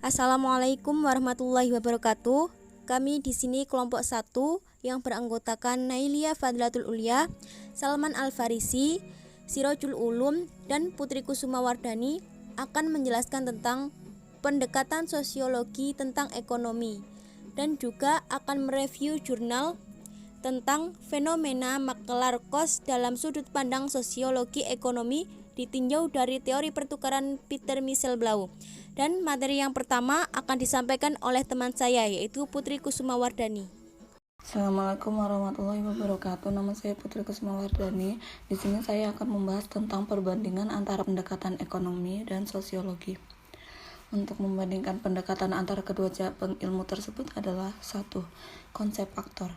Assalamualaikum warahmatullahi wabarakatuh. Kami di sini kelompok 1 yang beranggotakan Nailia Fadlatul Ulia, Salman Al-Farisi, Sirojul Ulum, dan Putri Kusuma Wardani akan menjelaskan tentang pendekatan sosiologi tentang ekonomi dan juga akan mereview jurnal tentang fenomena makelar kos dalam sudut pandang sosiologi ekonomi ditinjau dari teori pertukaran Peter Michel-Blau. Dan materi yang pertama akan disampaikan oleh teman saya, yaitu Putri Kusuma Wardani. Assalamualaikum warahmatullahi wabarakatuh. Nama saya Putri Kusuma Wardani. Di sini saya akan membahas tentang perbandingan antara pendekatan ekonomi dan sosiologi. Untuk membandingkan pendekatan antara kedua cabang ilmu tersebut adalah 1. Konsep aktor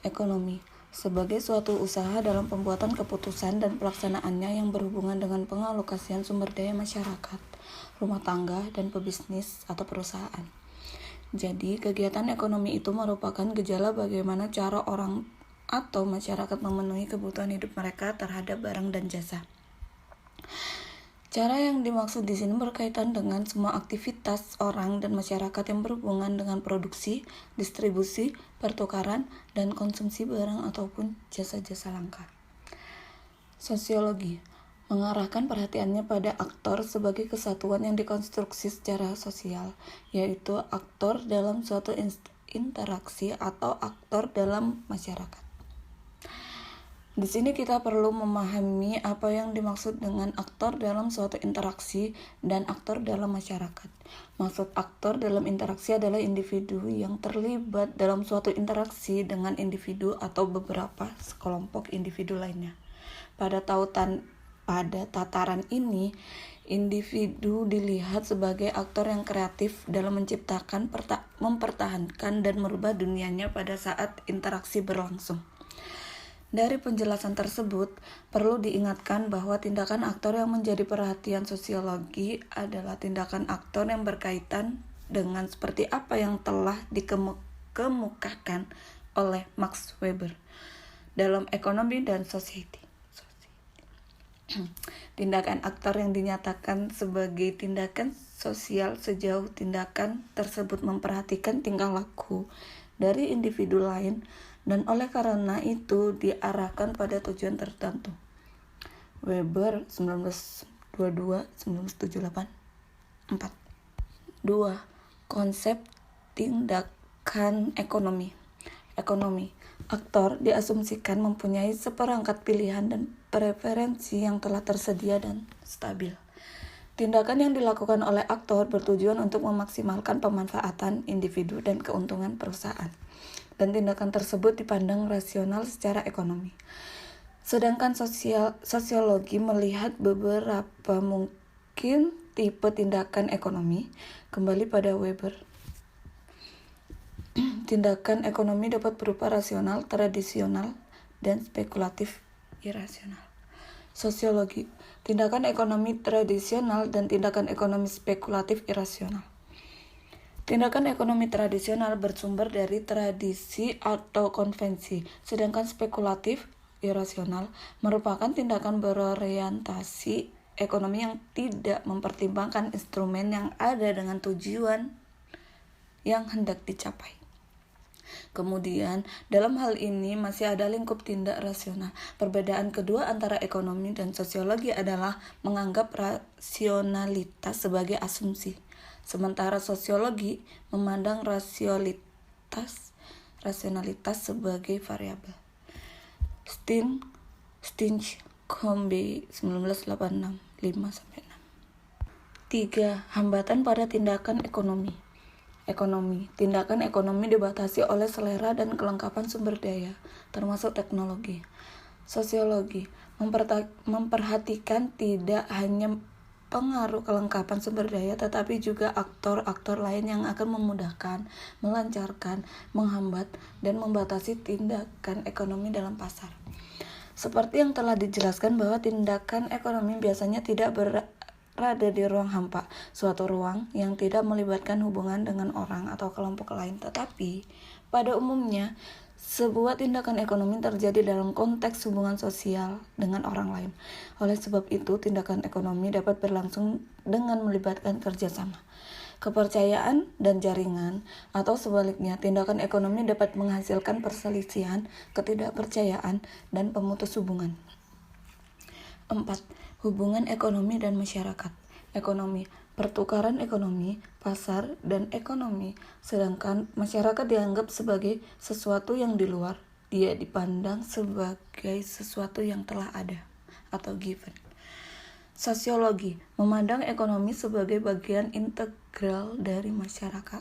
ekonomi sebagai suatu usaha dalam pembuatan keputusan dan pelaksanaannya yang berhubungan dengan pengalokasian sumber daya masyarakat, rumah tangga, dan pebisnis atau perusahaan. Jadi, kegiatan ekonomi itu merupakan gejala bagaimana cara orang atau masyarakat memenuhi kebutuhan hidup mereka terhadap barang dan jasa. Cara yang dimaksud di sini berkaitan dengan semua aktivitas orang dan masyarakat yang berhubungan dengan produksi, distribusi, pertukaran, dan konsumsi barang ataupun jasa-jasa langka. Sosiologi mengarahkan perhatiannya pada aktor sebagai kesatuan yang dikonstruksi secara sosial, yaitu aktor dalam suatu interaksi atau aktor dalam masyarakat. Di sini kita perlu memahami apa yang dimaksud dengan aktor dalam suatu interaksi dan aktor dalam masyarakat. Maksud aktor dalam interaksi adalah individu yang terlibat dalam suatu interaksi dengan individu atau beberapa sekelompok individu lainnya. Pada tataran ini, individu dilihat sebagai aktor yang kreatif dalam menciptakan, mempertahankan, dan merubah dunianya pada saat interaksi berlangsung. Dari penjelasan tersebut, perlu diingatkan bahwa tindakan aktor yang menjadi perhatian sosiologi adalah tindakan aktor yang berkaitan dengan seperti apa yang telah dikemukakan oleh Max Weber dalam Ekonomi dan Society. Tindakan aktor yang dinyatakan sebagai tindakan sosial sejauh tindakan tersebut memperhatikan tingkah laku dari individu lain dan oleh karena itu diarahkan pada tujuan tertentu. Weber 1922-1978. 4. 2. Konsep tindakan ekonomi. Aktor diasumsikan mempunyai seperangkat pilihan dan preferensi yang telah tersedia dan stabil. Tindakan yang dilakukan oleh aktor bertujuan untuk memaksimalkan pemanfaatan individu dan keuntungan perusahaan. Dan tindakan tersebut dipandang rasional secara ekonomi. Sedangkan sosiologi melihat beberapa mungkin tipe tindakan ekonomi. Kembali pada Weber. Tindakan ekonomi dapat berupa rasional, tradisional, dan spekulatif irasional. Sosiologi, tindakan ekonomi tradisional dan tindakan ekonomi spekulatif irasional. Tindakan ekonomi tradisional bersumber dari tradisi atau konvensi, sedangkan spekulatif irasional merupakan tindakan berorientasi ekonomi yang tidak mempertimbangkan instrumen yang ada dengan tujuan yang hendak dicapai. Kemudian, dalam hal ini masih ada lingkup tindak rasional. Perbedaan kedua antara ekonomi dan sosiologi adalah menganggap rasionalitas sebagai asumsi, sementara sosiologi memandang rasionalitas sebagai variabel. Stinchcombe 1986 5-6. 3. Hambatan pada tindakan ekonomi. Tindakan ekonomi dibatasi oleh selera dan kelengkapan sumber daya, termasuk teknologi. Sosiologi memperhatikan tidak hanya pengaruh kelengkapan sumber daya, tetapi juga aktor-aktor lain yang akan memudahkan, melancarkan, menghambat, dan membatasi tindakan ekonomi dalam pasar. Seperti yang telah dijelaskan bahwa tindakan ekonomi biasanya tidak berada di ruang hampa, suatu ruang yang tidak melibatkan hubungan dengan orang atau kelompok lain, tetapi pada umumnya sebuah tindakan ekonomi terjadi dalam konteks hubungan sosial dengan orang lain. Oleh sebab itu, tindakan ekonomi dapat berlangsung dengan melibatkan kerjasama. kepercayaan dan jaringan, atau sebaliknya, tindakan ekonomi dapat menghasilkan perselisihan, ketidakpercayaan, dan pemutus hubungan. 4. Hubungan ekonomi dan masyarakat. Ekonomi, pertukaran ekonomi, pasar, dan ekonomi. Sedangkan masyarakat dianggap sebagai sesuatu yang di luar. Dia dipandang sebagai sesuatu yang telah ada atau given. Sosiologi, memandang ekonomi sebagai bagian integral dari masyarakat.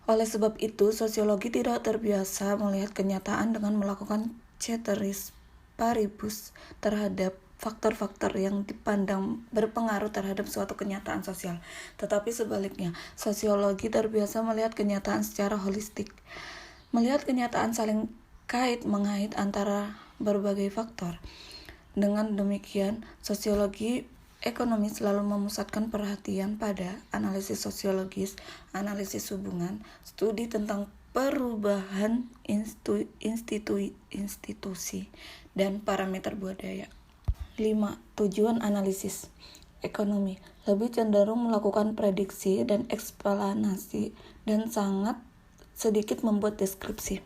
Oleh sebab itu, sosiologi tidak terbiasa melihat kenyataan dengan melakukan ceteris paribus terhadap faktor-faktor yang dipandang berpengaruh terhadap suatu kenyataan sosial. Tetapi sebaliknya, sosiologi terbiasa melihat kenyataan secara holistik. Melihat kenyataan saling kait-mengait antara berbagai faktor. Dengan demikian, sosiologi ekonomi selalu memusatkan perhatian pada analisis sosiologis, analisis hubungan, studi tentang perubahan institusi, dan parameter budaya. 5. Tujuan analisis ekonomi lebih cenderung melakukan prediksi dan eksplanasi dan sangat sedikit membuat deskripsi.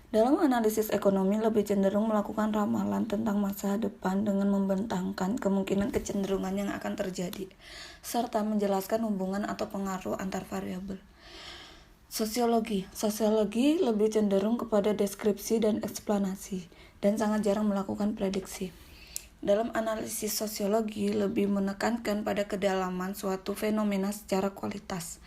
Dalam analisis ekonomi lebih cenderung melakukan ramalan tentang masa depan dengan membentangkan kemungkinan kecenderungan yang akan terjadi, serta menjelaskan hubungan atau pengaruh antar variabel. Sosiologi lebih cenderung kepada deskripsi dan eksplanasi, dan sangat jarang melakukan prediksi. Dalam analisis sosiologi lebih menekankan pada kedalaman suatu fenomena secara kualitas,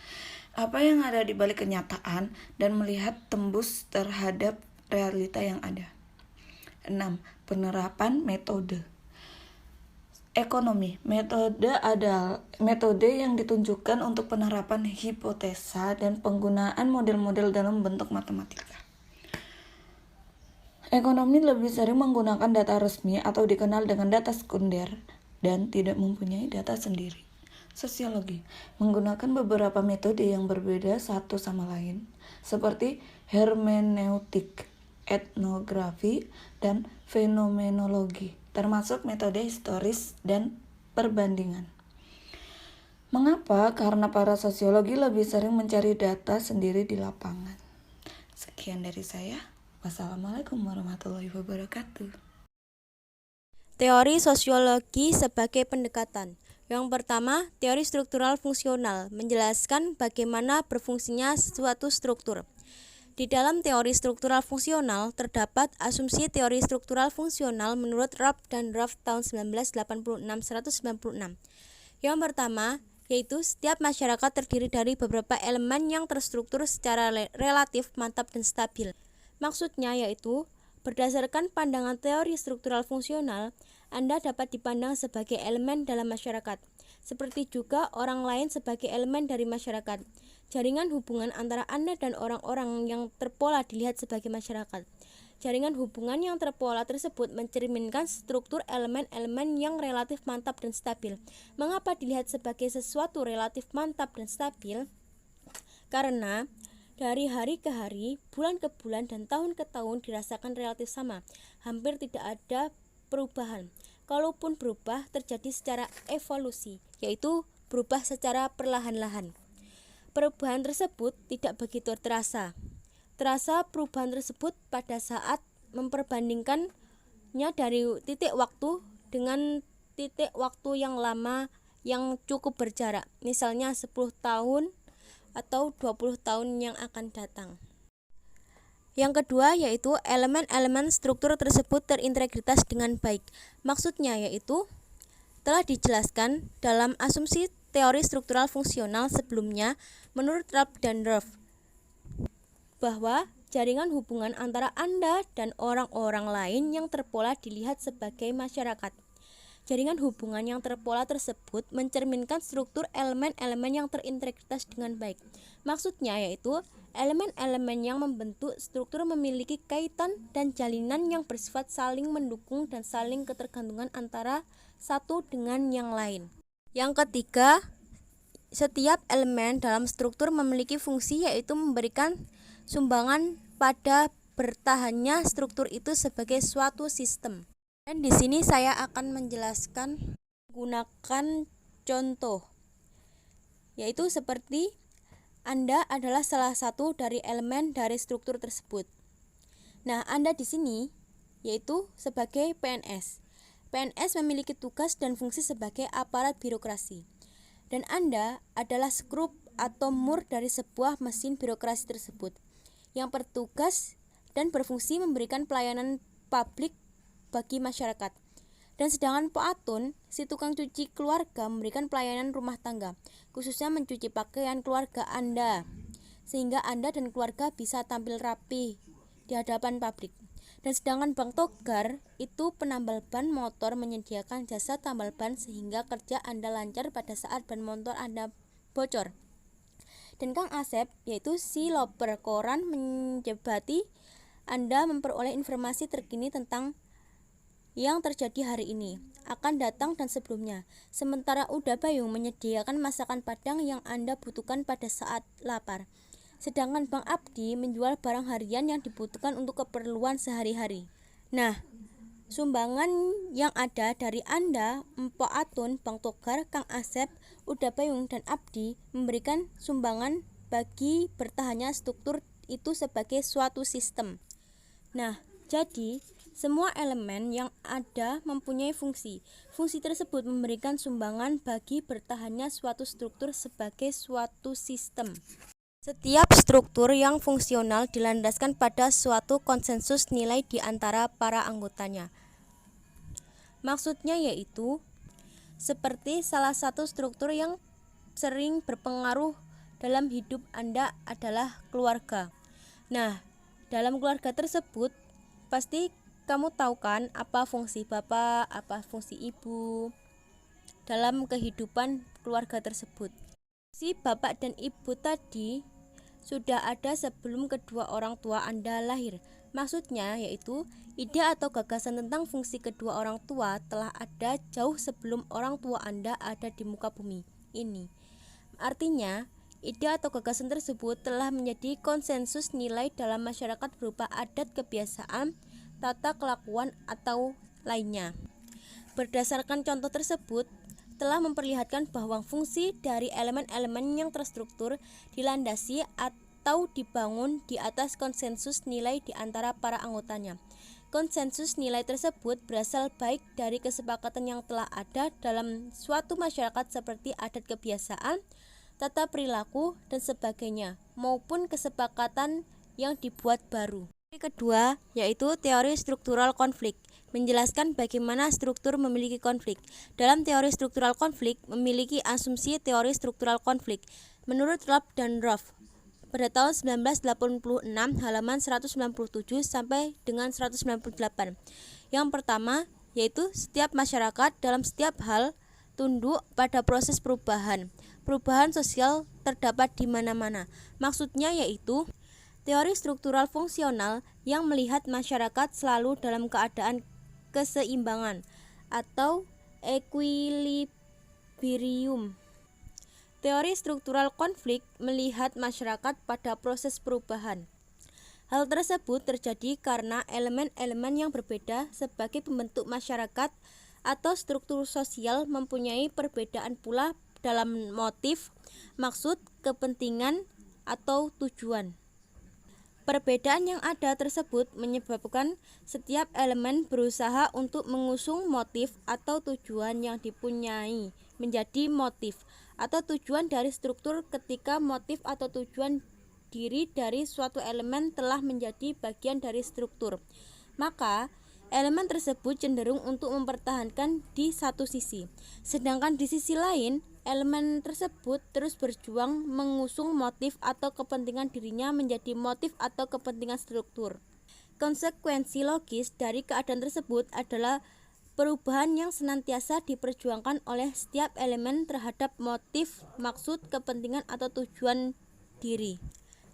apa yang ada di balik kenyataan, dan melihat tembus terhadap realita yang ada. 6. Penerapan metode ekonomi. Metode adalah metode yang ditunjukkan untuk penerapan hipotesa dan penggunaan model-model dalam bentuk matematika. Ekonomi lebih sering menggunakan data resmi atau dikenal dengan data sekunder dan tidak mempunyai data sendiri. Sosiologi menggunakan beberapa metode yang berbeda satu sama lain, seperti hermeneutik, etnografi, dan fenomenologi, termasuk metode historis dan perbandingan. Mengapa? Karena para sosiologi lebih sering mencari data sendiri di lapangan. Sekian dari saya. Wassalamualaikum warahmatullahi wabarakatuh. Teori sosiologi sebagai pendekatan. Yang pertama, teori struktural fungsional menjelaskan bagaimana berfungsinya suatu struktur. Di dalam teori struktural fungsional terdapat asumsi teori struktural fungsional menurut Rupp dan Ruff tahun 1986-196. Yang pertama, yaitu setiap masyarakat terdiri dari beberapa elemen yang terstruktur secara relatif mantap dan stabil. Maksudnya yaitu, berdasarkan pandangan teori struktural fungsional, Anda dapat dipandang sebagai elemen dalam masyarakat, seperti juga orang lain sebagai elemen dari masyarakat. Jaringan hubungan antara Anda dan orang-orang yang terpola dilihat sebagai masyarakat. Jaringan hubungan yang terpola tersebut mencerminkan struktur elemen-elemen yang relatif mantap dan stabil. Mengapa dilihat sebagai sesuatu relatif mantap dan stabil? Karena dari hari ke hari, bulan ke bulan, dan tahun ke tahun dirasakan relatif sama. Hampir tidak ada perubahan. Kalaupun berubah, terjadi secara evolusi, yaitu berubah secara perlahan-lahan. Perubahan tersebut tidak begitu terasa. Terasa perubahan tersebut pada saat memperbandingkannya dari titik waktu dengan titik waktu yang lama yang cukup berjarak, misalnya 10 tahun atau 20 tahun yang akan datang. Yang kedua yaitu elemen-elemen struktur tersebut terintegritas dengan baik. Maksudnya yaitu telah dijelaskan dalam asumsi teori struktural fungsional sebelumnya menurut Rupp dan Ruff bahwa jaringan hubungan antara Anda dan orang-orang lain yang terpola dilihat sebagai masyarakat. Jaringan hubungan yang terpola tersebut mencerminkan struktur elemen-elemen yang terintegritas dengan baik. Maksudnya yaitu elemen-elemen yang membentuk struktur memiliki kaitan dan jalinan yang bersifat saling mendukung dan saling ketergantungan antara satu dengan yang lain. Yang ketiga, setiap elemen dalam struktur memiliki fungsi yaitu memberikan sumbangan pada bertahannya struktur itu sebagai suatu sistem. Dan di sini saya akan menjelaskan menggunakan contoh. yaitu seperti Anda adalah salah satu dari elemen dari struktur tersebut. Nah, Anda di sini yaitu sebagai PNS. PNS memiliki tugas dan fungsi sebagai aparat birokrasi. Dan Anda adalah skrup atau mur dari sebuah mesin birokrasi tersebut yang bertugas dan berfungsi memberikan pelayanan publik bagi masyarakat. Dan sedangkan Poatun, si tukang cuci keluarga, memberikan pelayanan rumah tangga, khususnya mencuci pakaian keluarga Anda, sehingga Anda dan keluarga bisa tampil rapi di hadapan publik. Dan sedangkan Bang Togar itu penambal ban motor, menyediakan jasa tambal ban sehingga kerja Anda lancar pada saat ban motor Anda bocor. Dan Kang Asep yaitu si loper koran, menjebati Anda memperoleh informasi terkini tentang yang terjadi hari ini, akan datang dan sebelumnya. Sementara Uda Bayung menyediakan masakan Padang yang Anda butuhkan pada saat lapar. Sedangkan Bang Abdi menjual barang harian yang dibutuhkan untuk keperluan sehari-hari. Nah, sumbangan yang ada dari Anda, Mpok Atun, Bang Togar, Kang Asep, Uda Bayung, dan Abdi memberikan sumbangan bagi bertahannya struktur itu sebagai suatu sistem. Nah, jadi semua elemen yang ada mempunyai fungsi. Fungsi tersebut memberikan sumbangan bagi bertahannya suatu struktur sebagai suatu sistem. Setiap struktur yang fungsional dilandaskan pada suatu konsensus nilai di antara para anggotanya. Maksudnya yaitu seperti salah satu struktur yang sering berpengaruh dalam hidup Anda adalah keluarga. Nah, dalam keluarga tersebut pasti kamu tahu kan apa fungsi bapak, apa fungsi ibu dalam kehidupan keluarga tersebut. Si bapak dan ibu tadi sudah ada sebelum kedua orang tua Anda lahir. Maksudnya yaitu ide atau gagasan tentang fungsi kedua orang tua telah ada jauh sebelum orang tua Anda ada di muka bumi ini. Artinya, ide atau gagasan tersebut telah menjadi konsensus nilai dalam masyarakat berupa adat, kebiasaan, tata kelakuan atau lainnya. Berdasarkan contoh tersebut, telah memperlihatkan bahwa fungsi dari elemen-elemen yang terstruktur dilandasi atau dibangun di atas konsensus nilai di antara para anggotanya. Konsensus nilai tersebut berasal baik dari kesepakatan yang telah ada dalam suatu masyarakat seperti adat, kebiasaan, tata perilaku, dan sebagainya, maupun kesepakatan yang dibuat baru. Teori kedua yaitu teori struktural konflik, menjelaskan bagaimana struktur memiliki konflik. Dalam teori struktural konflik memiliki asumsi teori struktural konflik menurut Robb dan Roth pada tahun 1986 halaman 197 sampai dengan 198. Yang pertama yaitu setiap masyarakat dalam setiap hal tunduk pada proses perubahan. Perubahan sosial terdapat di mana-mana. Maksudnya yaitu teori struktural fungsional yang melihat masyarakat selalu dalam keadaan keseimbangan atau equilibrium. Teori struktural konflik melihat masyarakat pada proses perubahan. Hal tersebut terjadi karena elemen-elemen yang berbeda sebagai pembentuk masyarakat atau struktur sosial mempunyai perbedaan pula dalam motif, maksud, kepentingan, atau tujuan. Perbedaan yang ada tersebut menyebabkan setiap elemen berusaha untuk mengusung motif atau tujuan yang dipunyai menjadi motif atau tujuan dari struktur. Ketika motif atau tujuan diri dari suatu elemen telah menjadi bagian dari struktur, maka elemen tersebut cenderung untuk mempertahankan di satu sisi, sedangkan di sisi lain elemen tersebut terus berjuang mengusung motif atau kepentingan dirinya menjadi motif atau kepentingan struktur. Konsekuensi logis dari keadaan tersebut adalah perubahan yang senantiasa diperjuangkan oleh setiap elemen terhadap motif, maksud, kepentingan atau tujuan diri.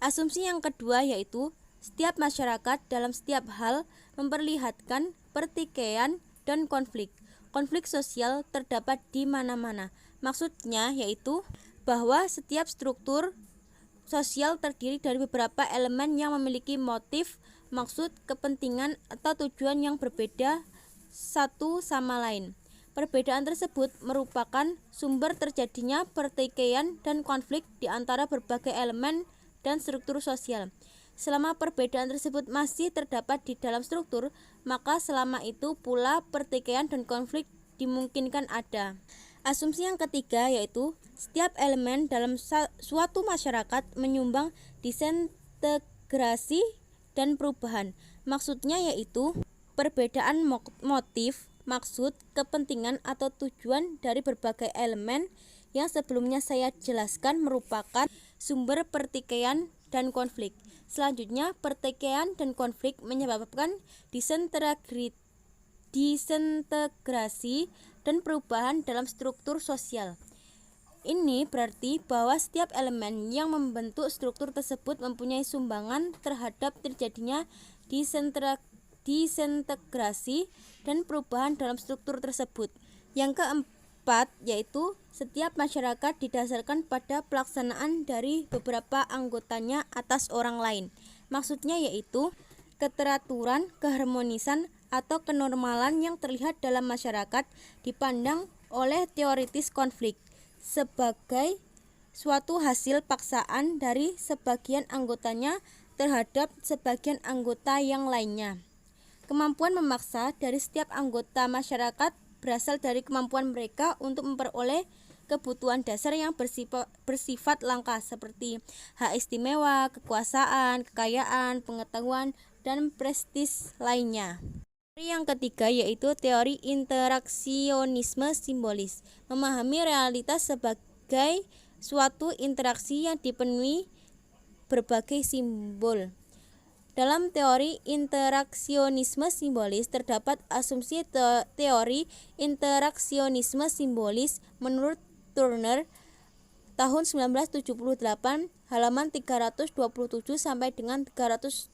Asumsi yang kedua yaitu setiap masyarakat dalam setiap hal memperlihatkan pertikaian dan konflik. Konflik sosial terdapat di mana-mana. Maksudnya yaitu bahwa setiap struktur sosial terdiri dari beberapa elemen yang memiliki motif, maksud, kepentingan, atau tujuan yang berbeda satu sama lain. Perbedaan tersebut merupakan sumber terjadinya pertikaian dan konflik di antara berbagai elemen dan struktur sosial. Selama perbedaan tersebut masih terdapat di dalam struktur, maka selama itu pula pertikaian dan konflik dimungkinkan ada. Asumsi yang ketiga yaitu setiap elemen dalam suatu masyarakat menyumbang disintegrasi dan perubahan. Maksudnya yaitu perbedaan motif, maksud, kepentingan atau tujuan dari berbagai elemen yang sebelumnya saya jelaskan merupakan sumber pertikaian dan konflik. Selanjutnya, pertikaian dan konflik menyebabkan disintegrasi dan perubahan dalam struktur sosial. Ini berarti bahwa setiap elemen yang membentuk struktur tersebut mempunyai sumbangan terhadap terjadinya disintegrasi dan perubahan dalam struktur tersebut. Yang keempat yaitu setiap masyarakat didasarkan pada pelaksanaan dari beberapa anggotanya atas orang lain. Maksudnya yaitu keteraturan, keharmonisan, atau kenormalan yang terlihat dalam masyarakat dipandang oleh teoritis konflik sebagai suatu hasil paksaan dari sebagian anggotanya terhadap sebagian anggota yang lainnya. Kemampuan memaksa dari setiap anggota masyarakat berasal dari kemampuan mereka untuk memperoleh kebutuhan dasar yang bersifat langka seperti hak istimewa, kekuasaan, kekayaan, pengetahuan, dan prestis lainnya. Teori yang ketiga yaitu teori interaksionisme simbolis, memahami realitas sebagai suatu interaksi yang dipenuhi berbagai simbol. Dalam teori interaksionisme simbolis terdapat asumsi teori interaksionisme simbolis menurut Turner tahun 1978 halaman 327 sampai dengan 330.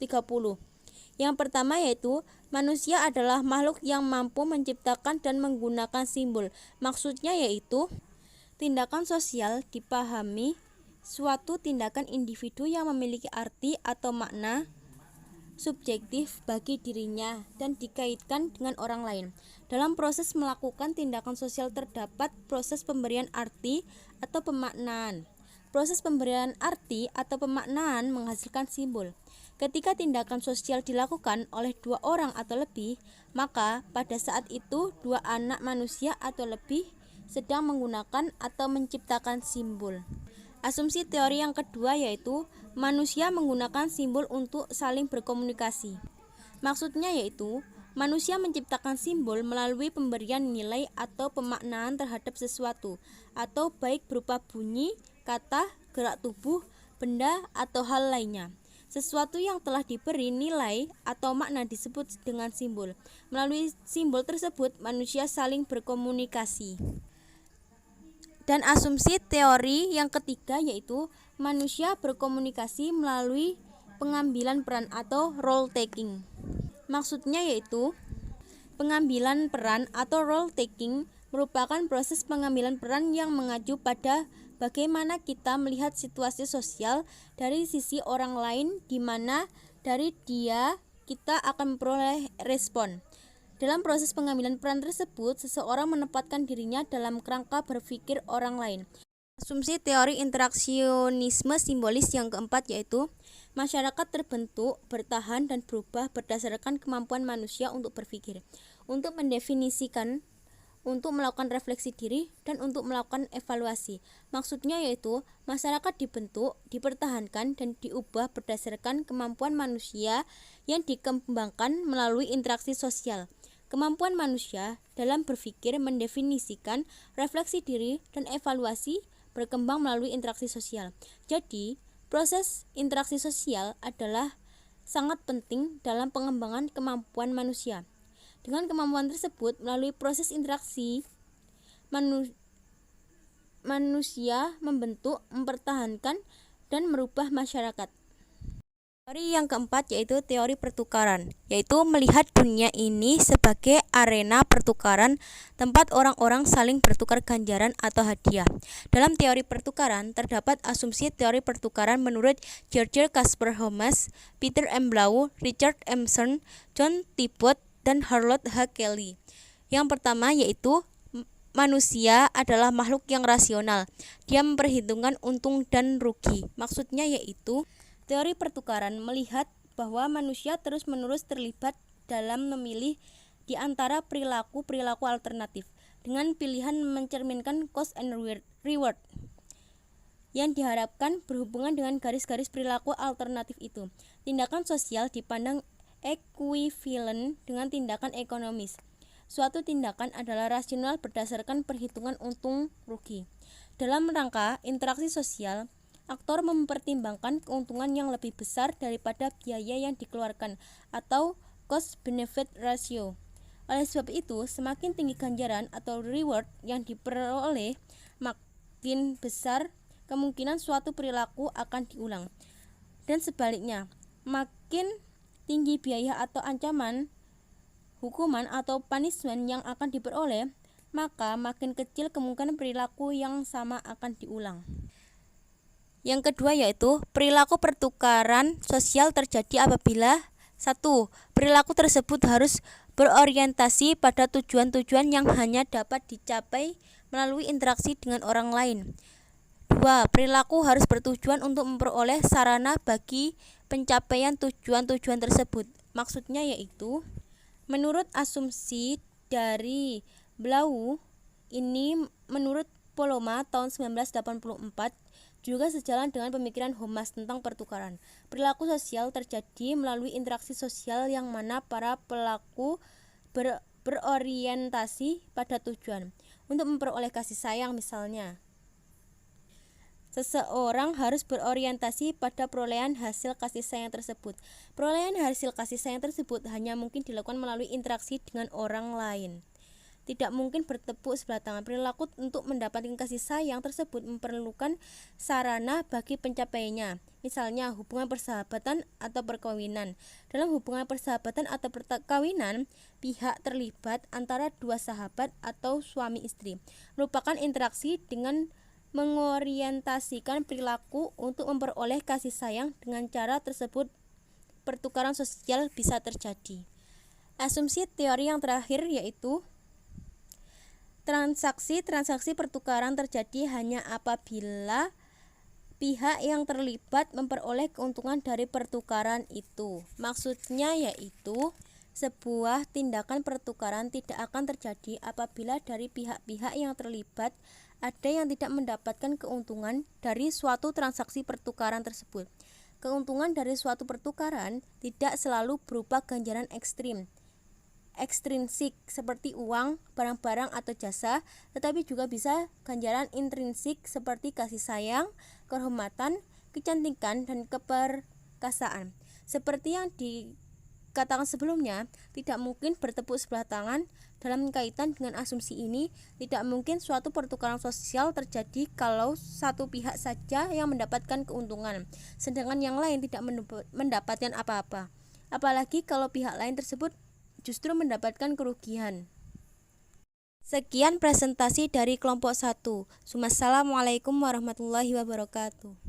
Yang pertama yaitu manusia adalah makhluk yang mampu menciptakan dan menggunakan simbol. Maksudnya yaitu tindakan sosial dipahami suatu tindakan individu yang memiliki arti atau makna subjektif bagi dirinya dan dikaitkan dengan orang lain. Dalam proses melakukan tindakan sosial terdapat proses pemberian arti atau pemaknaan. Proses pemberian arti atau pemaknaan menghasilkan simbol. Ketika tindakan sosial dilakukan oleh dua orang atau lebih, maka pada saat itu dua anak manusia atau lebih sedang menggunakan atau menciptakan simbol. Asumsi teori yang kedua yaitu manusia menggunakan simbol untuk saling berkomunikasi. Maksudnya yaitu manusia menciptakan simbol melalui pemberian nilai atau pemaknaan terhadap sesuatu, atau baik berupa bunyi, kata, gerak tubuh, benda, atau hal lainnya. Sesuatu yang telah diberi nilai atau makna disebut dengan simbol. Melalui simbol tersebut manusia saling berkomunikasi. Dan asumsi teori yang ketiga yaitu manusia berkomunikasi melalui pengambilan peran atau role taking. Maksudnya yaitu pengambilan peran atau role taking merupakan proses pengambilan peran yang mengacu pada bagaimana kita melihat situasi sosial dari sisi orang lain, di mana dari dia kita akan memperoleh respon. Dalam proses pengambilan peran tersebut, seseorang menempatkan dirinya dalam kerangka berpikir orang lain. Asumsi teori interaksionisme simbolis yang keempat yaitu masyarakat terbentuk, bertahan, dan berubah berdasarkan kemampuan manusia untuk berpikir, untuk mendefinisikan, untuk melakukan refleksi diri, dan untuk melakukan evaluasi. Maksudnya yaitu masyarakat dibentuk, dipertahankan, dan diubah berdasarkan kemampuan manusia yang dikembangkan melalui interaksi sosial. Kemampuan manusia dalam berpikir, mendefinisikan, refleksi diri, dan evaluasi berkembang melalui interaksi sosial. Jadi, proses interaksi sosial adalah sangat penting dalam pengembangan kemampuan manusia. Dengan kemampuan tersebut, melalui proses interaksi, manusia membentuk, mempertahankan, dan merubah masyarakat. Teori yang keempat yaitu teori pertukaran, yaitu melihat dunia ini sebagai arena pertukaran tempat orang-orang saling bertukar ganjaran atau hadiah. Dalam teori pertukaran terdapat asumsi teori pertukaran menurut George Casper Holmes, Peter M. Blau, Richard Emerson, John Tibbot, dan Harold H. Kelly. Yang pertama yaitu manusia adalah makhluk yang rasional. Dia memperhitungkan untung dan rugi. Maksudnya yaitu teori pertukaran melihat bahwa manusia terus-menerus terlibat dalam memilih di antara perilaku-perilaku alternatif dengan pilihan mencerminkan cost and reward yang diharapkan berhubungan dengan garis-garis perilaku alternatif itu. Tindakan sosial dipandang ekuivalen dengan tindakan ekonomis. Suatu tindakan adalah rasional berdasarkan perhitungan untung rugi. Dalam rangka interaksi sosial, aktor mempertimbangkan keuntungan yang lebih besar daripada biaya yang dikeluarkan atau cost benefit ratio. Oleh sebab itu, semakin tinggi ganjaran atau reward yang diperoleh, makin besar kemungkinan suatu perilaku akan diulang. Dan sebaliknya, makin tinggi biaya atau ancaman, hukuman atau punishment yang akan diperoleh, maka makin kecil kemungkinan perilaku yang sama akan diulang. Yang kedua yaitu perilaku pertukaran sosial terjadi apabila 1. Perilaku tersebut harus berorientasi pada tujuan-tujuan yang hanya dapat dicapai melalui interaksi dengan orang lain. 2. Perilaku harus bertujuan untuk memperoleh sarana bagi pencapaian tujuan-tujuan tersebut. Maksudnya yaitu, menurut asumsi dari Blau ini, menurut Poloma tahun 1984, juga sejalan dengan pemikiran Hamas tentang pertukaran. Perilaku sosial terjadi melalui interaksi sosial yang mana para pelaku berorientasi pada tujuan. Untuk memperoleh kasih sayang misalnya, seseorang harus berorientasi pada perolehan hasil kasih sayang tersebut. Perolehan hasil kasih sayang tersebut hanya mungkin dilakukan melalui interaksi dengan orang lain. Tidak mungkin bertepuk sebelah tangan. Perilaku untuk mendapatkan kasih sayang tersebut memerlukan sarana bagi pencapaiannya. Misalnya hubungan persahabatan atau perkawinan. Dalam hubungan persahabatan atau perkawinan, pihak terlibat antara dua sahabat atau suami istri merupakan interaksi dengan mengorientasikan perilaku untuk memperoleh kasih sayang. Dengan cara tersebut, pertukaran sosial bisa terjadi. Asumsi teori yang terakhir yaitu transaksi pertukaran terjadi hanya apabila pihak yang terlibat memperoleh keuntungan dari pertukaran itu. Maksudnya yaitu, sebuah tindakan pertukaran tidak akan terjadi apabila dari pihak-pihak yang terlibat ada yang tidak mendapatkan keuntungan dari suatu transaksi pertukaran tersebut. Keuntungan dari suatu pertukaran tidak selalu berupa ganjaran ekstrinsik seperti uang, barang-barang atau jasa, tetapi juga bisa ganjaran intrinsik seperti kasih sayang, kehormatan, kecantikan, dan keperkasaan. Seperti yang dikatakan sebelumnya, tidak mungkin bertepuk sebelah tangan. Dalam kaitan dengan asumsi ini, tidak mungkin suatu pertukaran sosial terjadi kalau satu pihak saja yang mendapatkan keuntungan, sedangkan yang lain tidak mendapatkan apa-apa. Apalagi kalau pihak lain tersebut justru mendapatkan kerugian. Sekian presentasi dari kelompok 1. Assalamualaikum warahmatullahi wabarakatuh.